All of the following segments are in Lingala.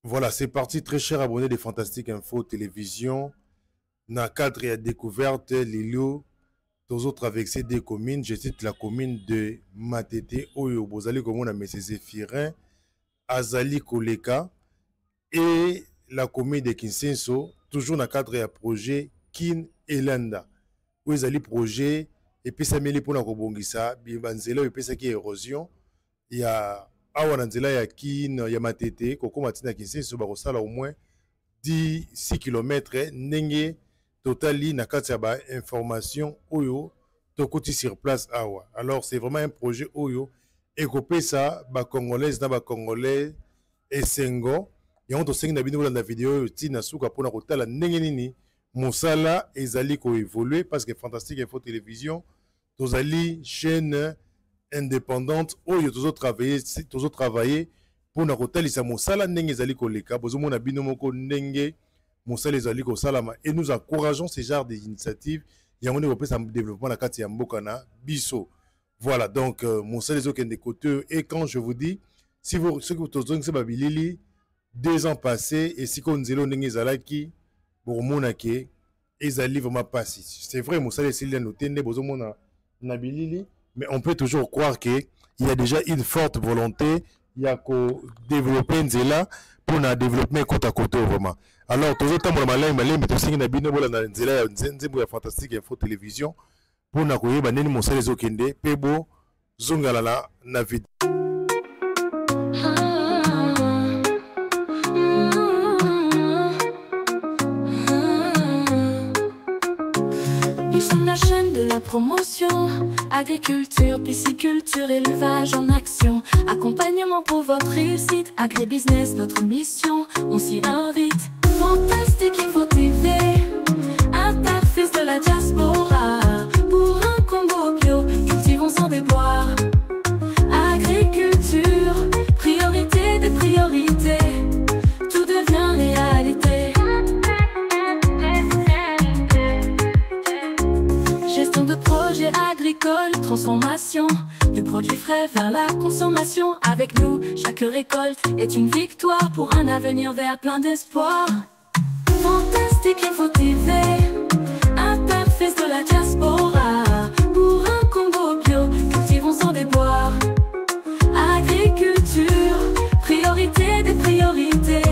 Voilà, c'est parti, très cher abonné de Fantastique Info Télévision. Dans le cadre de découverte, Lilo, tous autres avec ces deux communes, je cite la commune de Matete, Oyo, Bozali, comme on a mis ses Zéphirin, Azali Koleka, et la commune de Kinsenso, toujours dans le cadre de projet Kin Elanda. Où ils allaient projet, et puis ça met pour la Robongisa, Bibanzela, et puis ça qui est érosion. Il y a awa na nzela ya Kin ya Matete koko matina Kinsenso bakosala au moins 6 km ndenge totali na kati ya ba information oyo tokoti sur place awa. Alors c'est vraiment un projet oyo ekopesa ba congolais na ba congolais esengo yango tosengi na bino kolanda video oyo tina suka pona kotala ndenge nini mosala ezali ko évoluer parce que Fantastique Info Télévision tozali chaîne indépendante oyo toujours travailler pour na kotalisa mosala ndenge ezali koleka bozomona bino moko ndenge mosala ezali kosalama et nous encourageons ce genre d'initiatives yango ne kopesa développement na kati ya mboka na biso. Voilà donc mosala ezokende côté et quand je vous dis si vous ceux que tozongisa babilili 2 ans passés et si konzelo ndenge ezalaki bomona ke ezali vraiment passé. C'est vrai mosala esili noté nde bozomona na bilili. Mais on peut toujours croire qu'il y a déjà une forte volonté, il y a qu'au développer Nzela pour na développer côte à côté vraiment. Alors, toujours temps pour malin malin mais aussi na bino bola na Nzela Nzembo ya Fantastique Info Télévision pour na koyeba neni mosala ezokende pebo zongala na vidéo. La chaîne de la promotion, agriculture, pisciculture, élevage en action, accompagnement pour votre réussite, agribusiness, notre mission, on s'y invite. Fantastique Info TV, interface de la diaspora, pour un Congo bio, cultivons sans déboire. Agriculture, priorité des priorités, tout devient réalité. Gestion de projets agricoles, transformation du produit frais vers la consommation. Avec nous, chaque récolte est une victoire pour un avenir vert plein d'espoir. Fantastique Info TV, interface de la diaspora, pour un Congo bio, cultivons sans déboire. Agriculture, priorité des priorités,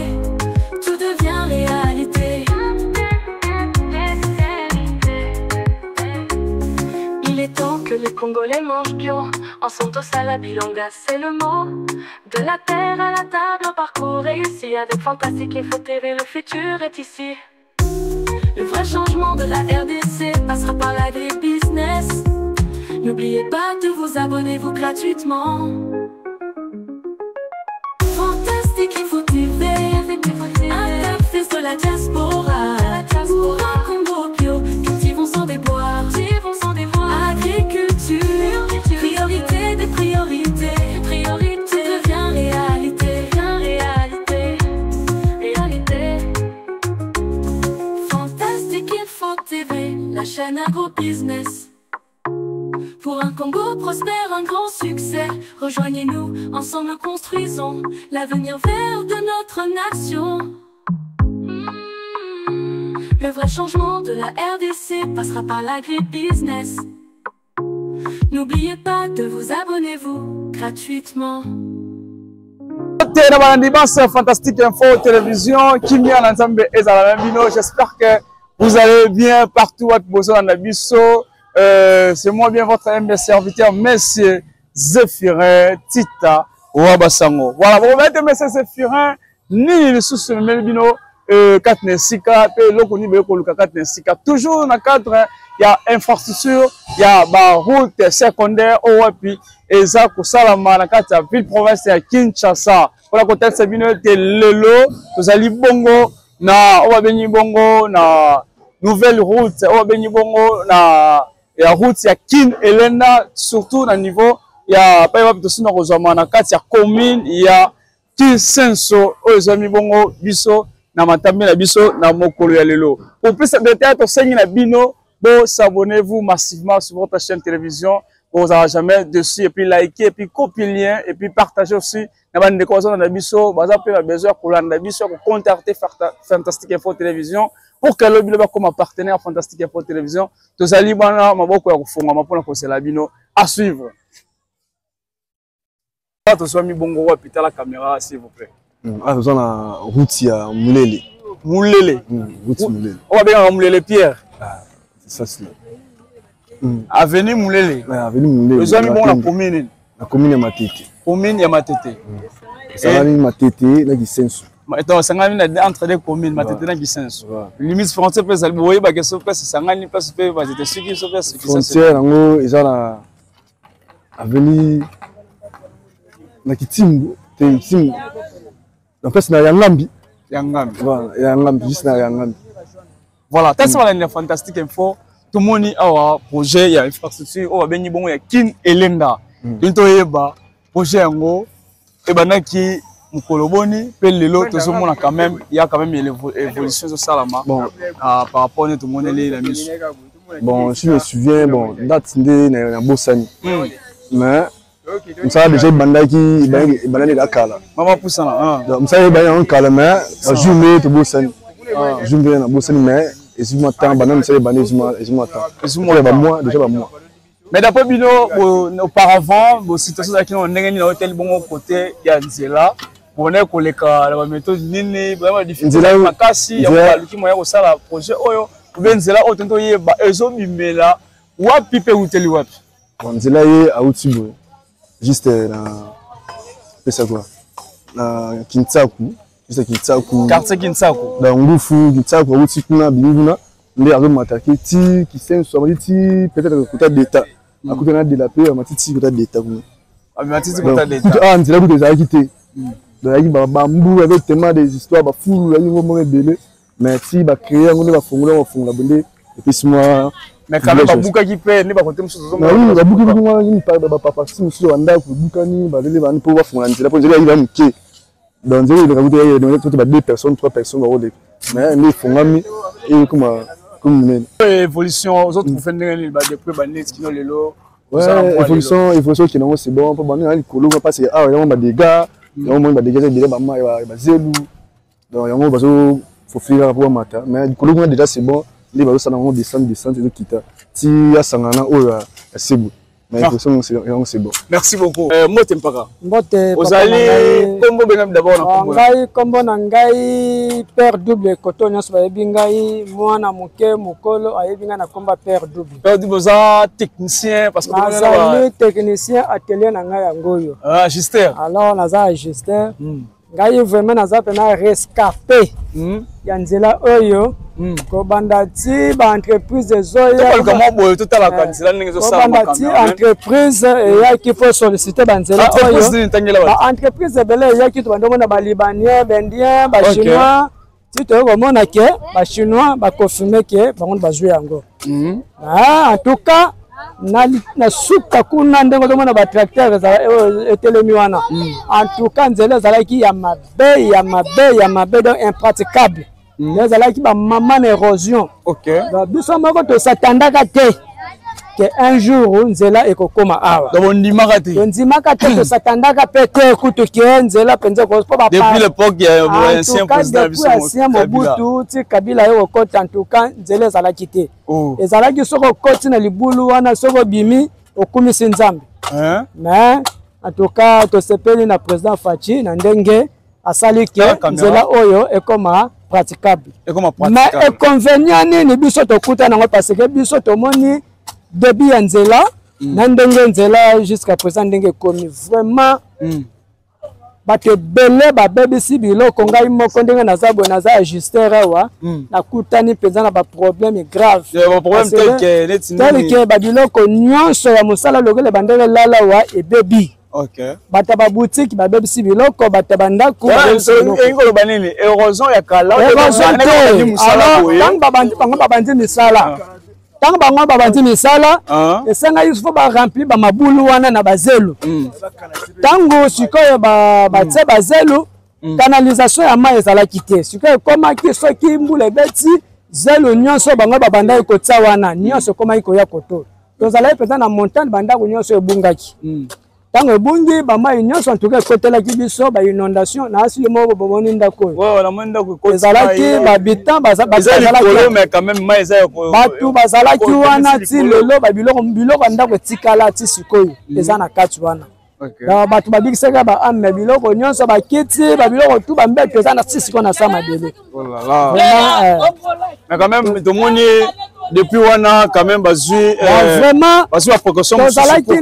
tout devient réalité. Il est temps que les Congolais mangent bio. En Santos à la Bilonga, c'est le mot. De la terre à la table, un parcours réussi. Avec Fantastique Info TV, le futur est ici. Le vrai changement de la RDC passera par l'agribusiness. N'oubliez pas de vous abonner, vous gratuitement. Fantastique Info TV, interface de la diaspora, pour un Congo bio, cultivons sans déboire. Agriculture, priorité des priorités, priorité devient réalité, réalité. Fantastique Info TV, la chaîne agro-business. Pour un Congo prospère, un grand succès, rejoignez-nous, ensemble construisons l'avenir vert de notre nation. Le vrai changement de la RDC passera par l'agribusiness. N'oubliez pas de vous abonner, vous, gratuitement. Fantastique Info Télévision, j'espère que vous allez bien partout à Nabiso. C'est moi bien votre humble serviteur, Monsieur Zéphirin Tita Wabasango. Voilà, vous mettez Monsieur Zéphirin, ni le sous Melbino, Katnesika, Lokoni Bekoluka Katnesika. Toujours dans le cadre, il y a infrastructure, il y a la route secondaire, et Eza Kosalama, dans la ville province de Kinshasa. Pour la côté de Sabino, c'est Lelo, vous allez bongo, na Obabeni bongo, na nouvelle route, Obabeni bongo, na la route ya Kin Elena, surtout dans le niveau, il y a pas de soucis dans la commune, il y a Kinsenso, Ozami bongo, Biso, na Matambi na Biso, na Mokolo ya Lelo. Pour plus de détails, vous na Bino, abonnez-vous massivement sur votre chaîne télévision, vous n'aurez jamais dessus, et puis likez, et puis copiez le lien, et puis partagez aussi na bande ko na biso baza pe ba besoin kolanda biso ko contacter Fantastique Info Télévision pour que le bilo comme partenaire Fantastique Info Télévision tozali bana maboko ya kofunga mapona ko sela bino à suivre. To so mi bongo wa pita la caméra s'il vous plaît. Ah nous on a route ya Mulele. Mulele. Route Mulele. On va bien Mulele Pierre. Ah c'est ça c'est. Avenue Mulele. Ouais, avenue Mulele. Nous sommes bon la commune. La commune ya Matete. Commune ya Matete. Ça va Matete na Gisensu. Attends, sangani na entre les communes Matete na Gisensu. Limite frontière peut ça boyer ba que so peut sangani place peut ba c'était ce qui so peut frontière ngo eza na avenue na Kitimbo, Kitimbo. En fait, c'est na Yangambi. Yangambi. Voilà, Yangambi, juste na Yangambi. Voilà, ça c'est la Fantastique Info. Tout le monde a un projet, il y a infrastructure, on va bien bon, il y a Kin Elenda. Bientôt il y a projet ngo et banaki mukoloboni pe lelo tout le monde quand même, il y a quand même l'évolution de Salama. Bon, par rapport à tout le monde la mise. Bon, je me souviens bon, date na Bosani. Mais ça déjà bandaki bandaki la kala. Maman poussana. Donc ça bandaki en kala mais journée to Bosani. Journée na Bosani mais et si moi temps bandaki ça bandaki et moi temps. Et moi ba moi déjà ba moi. Mais d'après Bino auparavant, vos situations qui ont n'engagé dans hôtel bon côté il y a Nzela. Pour ne koleka la méthode nini vraiment difficile. Makasi ya luki moya ko sala projet oyo. Pour Nzela otonto yeba ezo bimela wapi pe uteli wapi. Nzela ye a Utibo. Juste dans c'est quoi na Kintaku juste Kintaku quartier Kintaku dans Ngufu Kintaku uti kuna binguna ndi azo mataki ti Kisenso amati peut-être côté d'état à côté na de la paix amati côté d'état kuna amati côté d'état ah Nzela ko des quitté donc il ba bambu avec tellement des histoires ba fou là niveau mon belé mais si ba créer ngone ba fungula bonde et puis moi mais quand même babuka qui paie ne ba côté mususu zo oui babuka ko ngani ba papa si mususu wanda ko buka ni ba lele ba ni po ba fungula Nzela po Nzela il va muke donc Nzela il va goûter donc ba 2 personnes 3 personnes ba rôle mais ni fungami et comme évolution aux autres faire ndenge ba depuis ba net kino lelo ouais évolution qui non c'est bon pas ba ni kolo parce que ah on ba des gars on ba des gars déjà ba ma ba zelu donc on ba so faut faire pour matin mais kolo déjà c'est bon les balos ça on descend et quitte si ya sangana oyo c'est bon mais c'est bon merci beaucoup mote mpaka mbote ozali kombo benga d'abord na kombo ngai kombo na ngai père double koto nyonso bayebi ngai mwana moke mokolo ayebi ngai na komba père double za technicien parce que nazali technicien atelier na ngai yango oyo ajuster alors naza ajuster ngai vraiment naza pena rescapé ya nzela oyo kobanda ti ba entreprise ezoya kobanda ti entreprise eyaki po solliciter ba nzela oyo ba entreprise ebele eyaki to bandomona ba libanien bendien ba chinois ti toyo komona ke ba chinois bakonfirme ke bango bazwi yango en tout cas na suka kuna ndenge tomona ba tracteur etelemi wana en tout cas nzela ezalaki ya mabe donc impraticable ezalaki ba mama na érosion biso moko tosatandaka te que un jour nzela ekokoma awa ndimaka te tosatandaka pe te kutu ke nzela penza ko pa depuis l'époque ya ancien président ancien Mobutu ti Kabila yo kokota en tout cas nzela ezalaki te ezalaki soko koti na libulu wana soko bimi okumisi nzambe mais en tout cas tosepeli na président Fachi na ndenge asali ke nzela oyo ekoma praticable mais inconvénient nini biso tokuta nango parce que biso tomoni début ya nzela na ndenge nzela jusqu'à présent ndenge komi vraiment bato ebele babebisi biloko ngai moko ndenge naza boye naza ajuster awa nakutani mpenza na baproblème grave tel ke babiloko nyonso ya mosala lokele bandenge lala wa ebebi bata ba boutique babebisi biloko bata bandako engoloba nini érosion ya kala bango babandi misala tant bango babandi misala esenga yusufu ba remplir ba mabulu wana na bazelu tango sikoyo batie bazelu canalisation ya mai ezalaki te sikoyo ekomaki soki mbula ebeti zelu nyonso bango babandaki kotia wana nyonso ekomaki koya koto tozalaki mpenza na montagne bandako nyonso ebungaki Tango bungi bama nyonso en tout cas kotela ki biso ba inondation na asili moko bomoni ndako. Ouais, voilà mwenda ko ezalaki babitant bazalaki mais quand même mai za ko batu bazalaki wana ti lelo babiloko ndako etikala ti sikoyo eza na kati wana. Na batu babikisaka ba ame biloko nyonso bakiti babiloko tu bambeto eza na ti sikoyo na sa mabele. Oh là là. Mais quand même tout moni depuis wana quand même bazui vraiment parce que la précaution tozalaki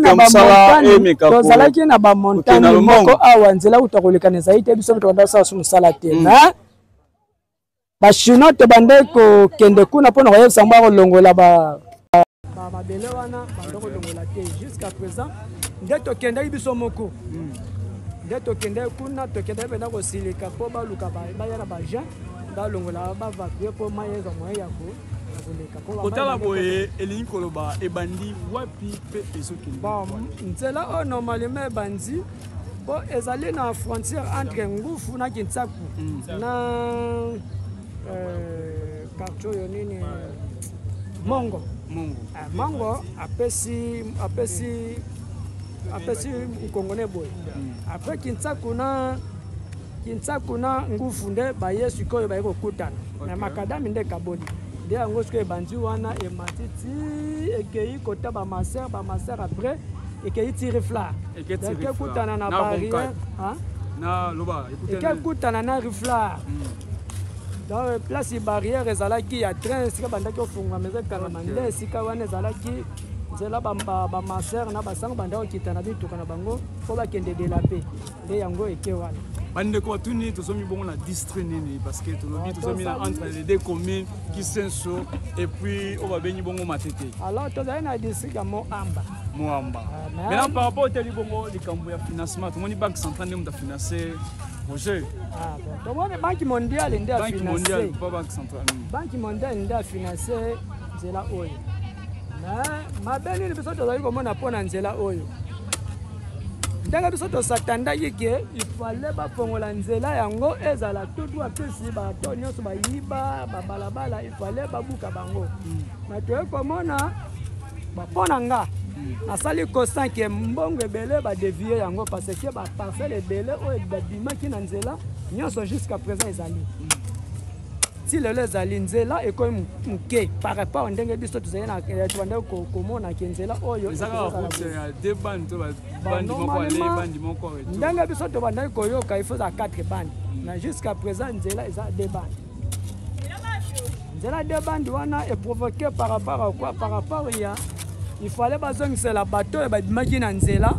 na ba montagne moko awa nzela utakoleka na zaite biso tokanda sa musala te na ba chinois te bande ko kende kuna pona koyebisa mba kolongola ba mabele wana bando kolongola te jusqu'à présent nde tokendaki biso moko nde tokende kuna tokende pena kosilika po baluka baya na bajean balongola bavacue po mayeza moye yako kotala boye elingi koloba ebandi wapi pe ezokende nzela oyo normalement ebandi po ezali na frontière entre ngufu na kinsaku na quartier oyo nini mongo apesi mkongone boye apres kinsaku na ngufu nde baye sikoyo baye kokutana na makadami nde kaboli nde yango sikoyo ebandi wana ematiti ekei kota bamaser après ekei ti riflar ekekutana na barrière ekekutana na riflar donc place barrière ezalaki ya train esika bandaki ofungwa meza ekangama nde esika wana ezalaki nzela bamaser na basango bandaki okita na bituka na bango mpo bakende delape nde yango eke wana bandeko batuni tozomi bongo na district nini parce que tozomi na entre les deux communes Kisenso et puis on va bengi bongo Matete. Alors tozali na district ya Moamba. Maintenant par rapport au teli bongo likambo ya financement tout le monde banque centrale ndio mtafinancer projet. Bon tomone banque mondiale ndio financer. Banque mondiale pas banque centrale. Banque mondiale ndio financer nzela oyo. Na mabeli ni biso tozali komona pona nzela oyo. Ndenge biso tosatandaki ke ifale bafongola nzela yango ezala tutu apesi bato nyonso bayiba babalabala ifale babuka bango na toye komona bapona nga nasali constant ke mbongo ebele badevie yango parce que baparcelle ebele oyo babimaki na nzela nyonso jusqu'à présent ezali si lelo ezali nzela ekoyi moke par rapport ndenge biso tozali na tobande komona ke nzela oyo ndenge biso tobandaki koyoka il faut à 4 bandes na jusqu'à présent nzela eza 2 bandes nzela 2 bandes wana eprovoqué par rapport à quoi par rapport ya il fallait bazongisela bato oyo babimaki na nzela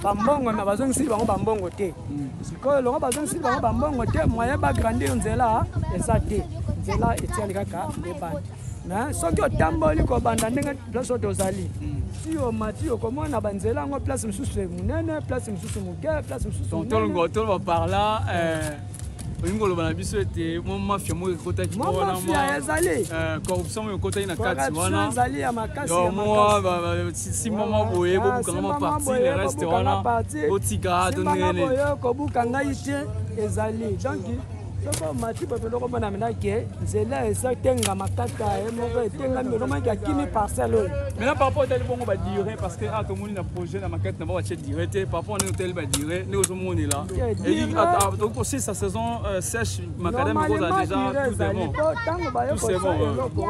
bambongo na bazongisili bango bambongo te sikoyo longo bazongisili bango bambongo te moyen bagrandir nzela eza te nzela etiali kaka 2 bandes na soki otamboli kobanda ndenge place oyo tozali si omati okomona banzela yango place mosusu monene place mosusu moke place mosusu tolongo par là Ingolo bana biso ete mo mafia mo ekotaki mo wana ezali corruption mo ekotaki na kati wana ezali ya makasi ya mo si mama boye bo bukanga parti le reste wana otika donene boye ko bukanga ite ezali donc soko mati pe loko bana menake nzela esa tenga makaka e mo ko tenga melo ma ya kimi parcelle maintenant par rapport au bongo ba dire parce que à tout monde na projet na maquette na ba acheter direct par rapport à hôtel ba dire ne ozo monde là et donc aussi sa saison sèche macadam ko déjà tout est bon tango ba yo ko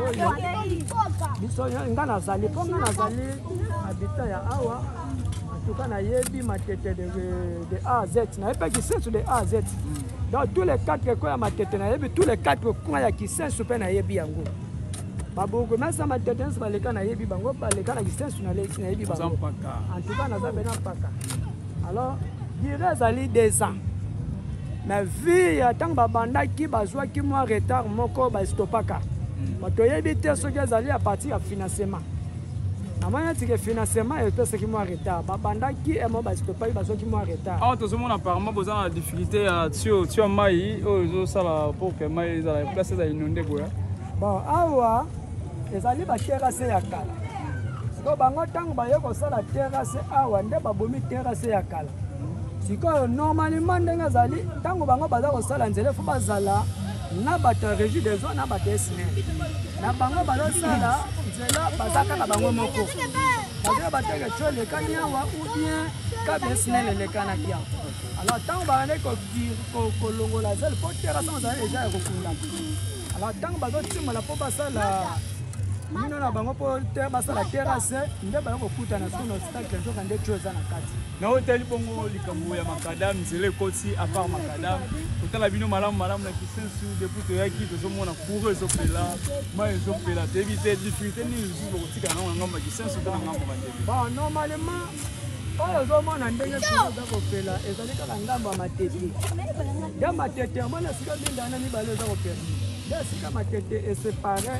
biso ngana zali po ngana zali habitat ya awa tout cas na yebi matete de A à Z na pas qui c'est de A à Z dans tous les 4 quoi matete na yebi tous les 4 quoi ya qui c'est super na yebi yango baboko mais ça matete ça baleka na yebi bango baleka na qui c'est na yebi bango en tout cas na za bena paka alors dire zali 2 ans mais vie ya tang babanda ki bazwa ki moi retard moko ba stopaka bato yebi te so que zali à partir ya financement amana tike financement et tout ce qui moi retard babanda ki emo ba stopa bazo ki moi retard tout ce monde apparemment besoin de difficulté tu mai ozo sala pour que mai za la place za inondé boya bon awa ezali ba terrasse ya kala siko bango tango ba yoko sala terrasse awa nde babomi terrasse ya kala siko normalement ndenge zali tango bango baza ko sala nzele fo bazala na bato régie des zones na bato SNEL na bango bazo sala nzela bazaka na bango moko bazo bateke tole kanya wa ou bien câble SNEL elekanaki awa alors ntango bakende kolongola zele mpo terrasse ozala deja ya kokundana alors ntango bazotimola mpo basala mino na bango mpo basala terrasse nde baye kokutana soki na obstacle nzoka nde tro eza na kati naotali bongo likambo ya makadam nzela ekoti apart makadam kotala bino malamu malamu na kisensu depuis toyaki tozomona courant ezopela mai ezopela toyebi te difficulté nini lisusu bokotikala nango na ngambo ya kisensu to na ngambo batebe bon normalement oyo ozomona ndenge courant eza kopela ezali kaka ngambo ya matete nde matete omona sika bindana mibale eza kopela nde sika matete esepare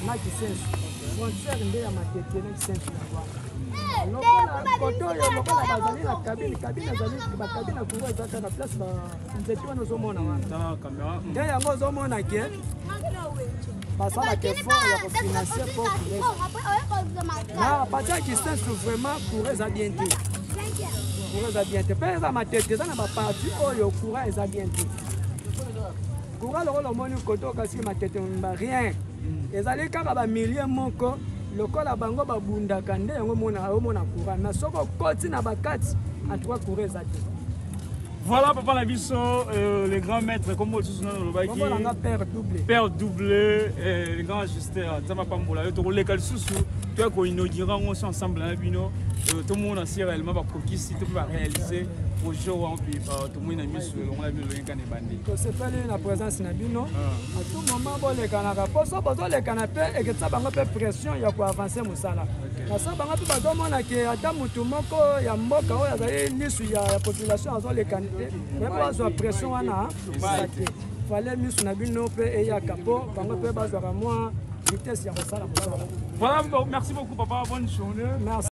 na kisensu frontière nde ya matete na kisensu na wana koto oyo lokola bazali na kabine azali bakabine courant eza kaka place nzete wana ozomona wana nde yango ozomona ke basalaka effort ya kofinancie mpo na parti ya kisensu vraiment courant eza bien te courant eza bien te mpe eza matete eza na baparti oyo courant eza bien te courant lokola omoni koto kasi matete rien ezali kaka bamilie moko lokola bango babundaka nde yango omona courant na soki okoti na bakati antuka courant eza te. Voilà papa na biso le grand maître comme lisusu nano lobaki père double le grand ajusteur nzambe apambola yo tokoleka lisusu toya koinaugura yango so ensemble na bino tomona si réellement bakokisi to mpe baréalise projet wana mpe tomoni na miso elongola bino loyenkana ebandi tosepeli na présence na bino à tout moment bolekanaka mpo so bozolekana mpe eketisa bango mpe pression ya koavance mosala na so bango mpe bazomona ke ata motu moko ya mboka oyo azali lisu ya population azolekana te mpe bazwa pression wana eza te fale miso na bino mpe eyaka mpo bango mpe bazwaka mwa vitesse ya kosala mosala. Voilà, merci beaucoup papa, bonne journée. Merci.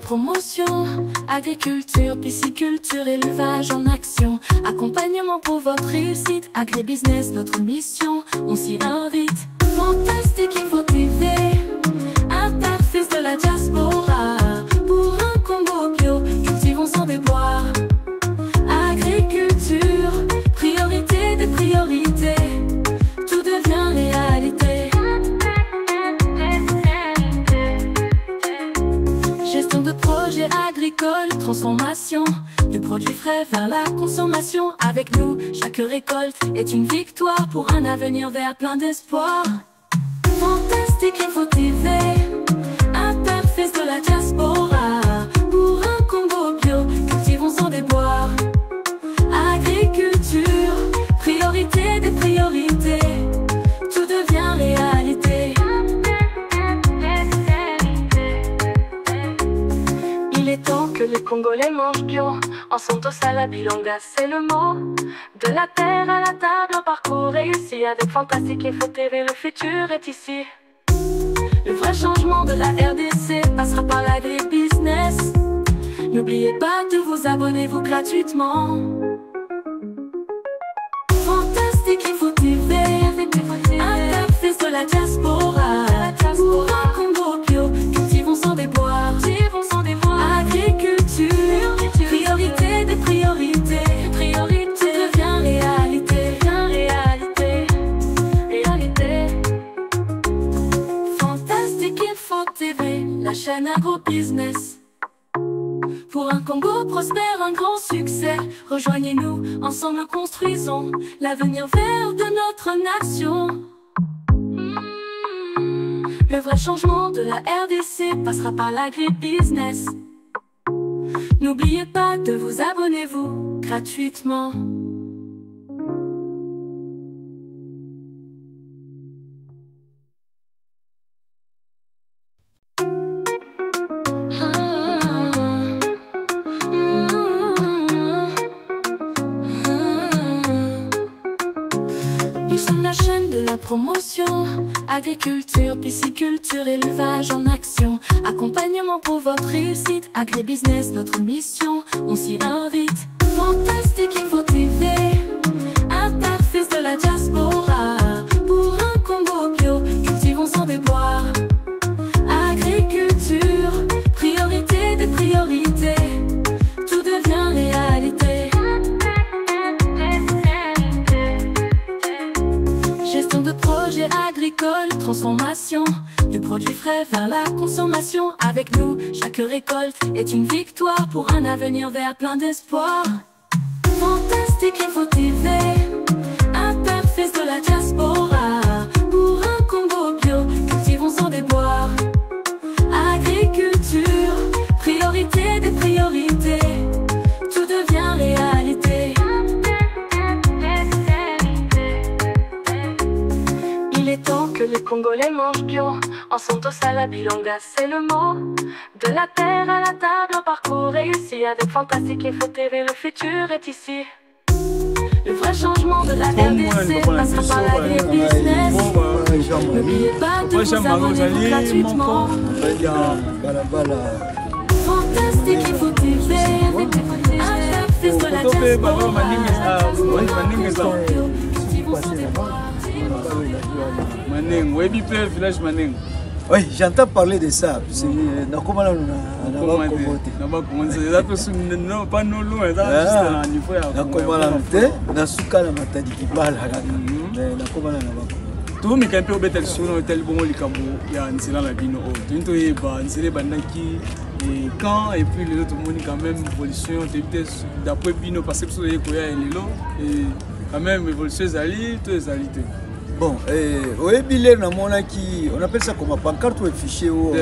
Promotion, agriculture, pisciculture, élevage en action. Accompagnement pour votre réussite, agribusiness, notre mission, on s'y invite. Fantastique, il faut TV, interface de la diaspora. Pour un combo bio, cultivons sans déboire. Agriculture, priorité des priorités, tout devient réalité. De projets agricoles, transformation du produit frais vers la consommation. Avec nous, chaque récolte est une victoire pour un avenir vert plein d'espoir. Fantastique Info TV, interface de la diaspora. Pour un combo bio, cultivons sans déboire. Agriculture, priorité des priorités, tout devient réalité. Il est temps que les Congolais mangent bio. En Santos à la Bilonga, c'est le mot. De la terre à la table, un parcours réussi. Avec Fantastique Info TV, le futur est ici. Le vrai changement de la RDC passera par l'agribusiness. N'oubliez pas de vous abonner, vous gratuitement. Fantastique Info TV, interface de la diaspora. Pour un combo bio, cultivons sans déboire. Agriculture, priorité des priorités, tout devient réalité, réalité. Fantastique Info TV, la chaîne agro-business. Pour un Congo prospère, un grand succès, rejoignez-nous, ensemble construisons l'avenir vert de notre nation. Le vrai changement de la RDC passera par l'agribusiness. N'oubliez pas de vous abonner, vous, gratuitement. Nous sommes la chaîne de la promotion. Agriculture, pisciculture, élevage en action. Accompagnement pour votre réussite. Agribusiness, notre mission. On s'y invite. Fantastique Info TV. Interface de la diaspora. Pour un combo bio, cultivons sans déboire. Agriculture, priorité des priorités. Tout devient réalité. Gestion de projets agricoles, transformation du produit frais vers la consommation. Avec nous, chaque récolte est une victoire pour un avenir vert plein d'espoir. Fantastique Info TV, interface de la diaspora. Pour un combo bio, cultivons sans déboire. Agriculture, priorité des priorités. Tout devient réalité. Il est temps que les Congolais mangent bio. En santo salabilonga, c'est le mot. De la terre à la table, un parcours réussi. Avec Fantastique Info TV, le futur est ici. Le vrai changement de la RDC passera par l'agribusiness. N'oubliez pas de vous abonner gratuitement. Fantastique Info TV, interface de la diaspora. Oui, j'entends parler de ça. Quand et puis les autres monde quand même évolution d'après Bino parce que et quand même évolution zali tout les alités. Bon, on appelle ça comme un pancarte ou un fichier où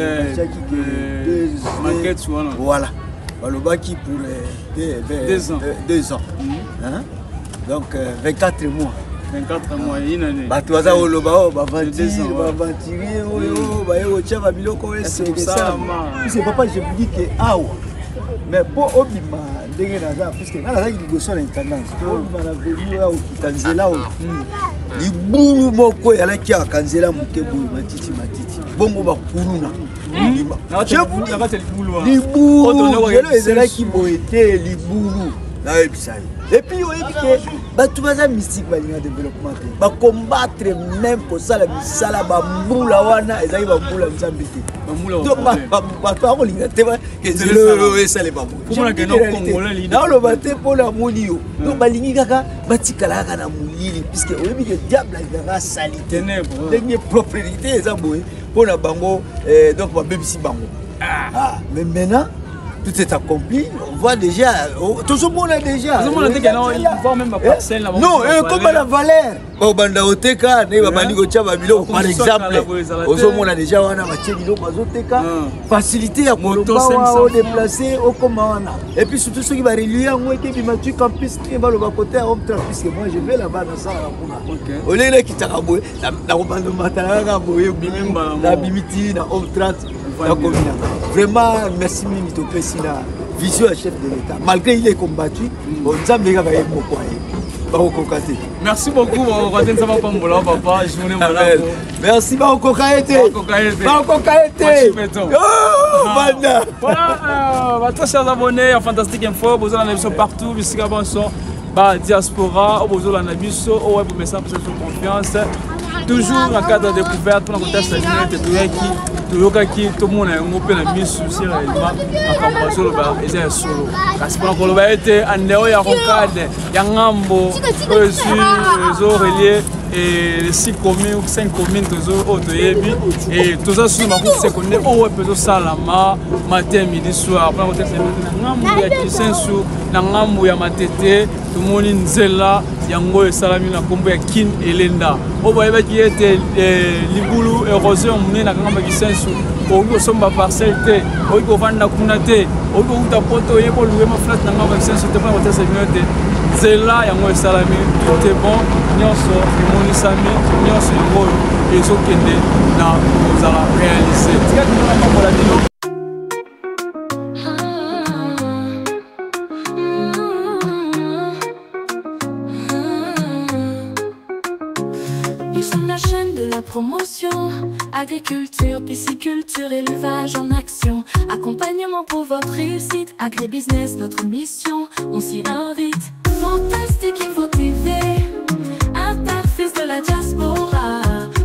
voilà. Balobaki pour 2 ans. 2 ans. Hein? Donc 24 mois. 24 mois, une année. Batuaza Oloba, c'est papa, je vous dis que mais pour Obima, puisque là, il y a une tendance. Libulu moko ya ki akanzela mukebu matiti bongo bakuluna libulu ezela ki boete libulu na ebisai et puis oyebike batu baza mystique balinga développement ba combattre même pour ça la misala ba mbula wana ezali ba mbula nzambiti ba ba linga te ba ezelo esale ba mbula que non congolais li na lo bate pour la monio donc balingi kaka batikala kaka na mulili puisque oyebike diable la sali ténèbres dernier propriété eza boye pour la bango donc ba bebisi bango mais maintenant tout est accompli, on voit déjà, tout le monde a déjà. Tout le monde a déjà, même ma parcelle. Non, comment la valeur au Bandaoteka, par exemple, on a déjà facilité à déplacer au commande. Et puis surtout ceux qui vont relier en moi qui m'ont campus qui va le côté à Omtra, puisque moi je vais là-bas dans ça. Au lieu qui t'a raboué, la robe de Matara, la Bimiti, la Omtra. Vraiment, merci Mimito Pessina, vision chef de l'État. Malgré il est combattu, on a merci beaucoup, papa. merci, très chers abonnés à Fantastique Info, vous avez la partout, diaspora, vous avez la confiance. Toujours en cadre de découverte, pour la contestation, toyokaki tomona yango mpe na misu sérieusement makambo azoloba eza ya solo kasi mpona koloba ete andeo ya rocade ya ngambo oyo ezorelie les 6 communes ou 5 communes oyo toyebi toza susu makutu secondaire oyo mpe ezosalama matin midi soir mpona kotesa na ngambo ya kisensu na ngambo ya matete tomoni nzela yango esalami na nkombo ya kin elenda oyo bayebaki ete libulu érosion monene na ngambo ya kisensu okoki kosomba parcelle te okoki kovanda kuna te okoki kokuta poto oyeba oluwe maflate na ngambo ya kisensu te mpona kotesa bino te nzela yango esalami tout est bon nyonso emonisami nyonso yango oyo ezokende na kozala réalise tikaki nona mambola bino. Ils sont la chaîne de la promotion. Agriculture, pisciculture, élevage en action. Accompagnement pour votre réussite. Agribusiness, notre mission, on s'y invite. Fantastique Info TV, interface de la diaspora.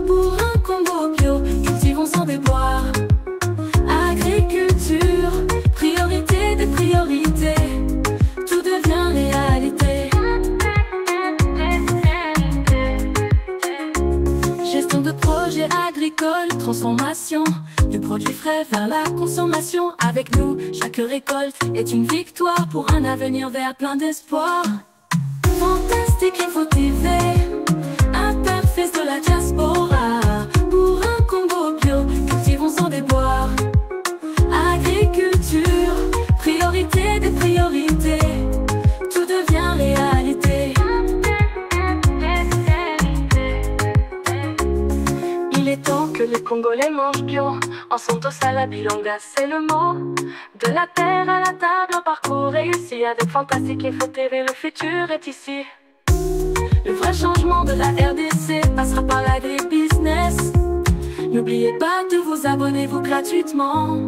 Pour un Congo bio, cultivons sans déboire. Agriculture, priorité des priorités. Tout devient réalité. Gestion de projets agricoles, transformation du produit frais vers la consommation. Avec nous, chaque récolte est une victoire pour un avenir vert plein d'espoir. Fantastique Info TV, interface de la diaspora. Pour un Congo bio, cultivons sans déboire. Agriculture, priorité des priorités. Tout devient réalité. Il est temps que les Congolais mangent bio. En Santos à la Bilonga, c'est le mot. De la terre à la table, un parcours réussi. Avec Fantastique Info TV, le futur est ici. Le vrai changement de la RDC passera par l'agribusiness. N'oubliez pas de vous abonner gratuitement.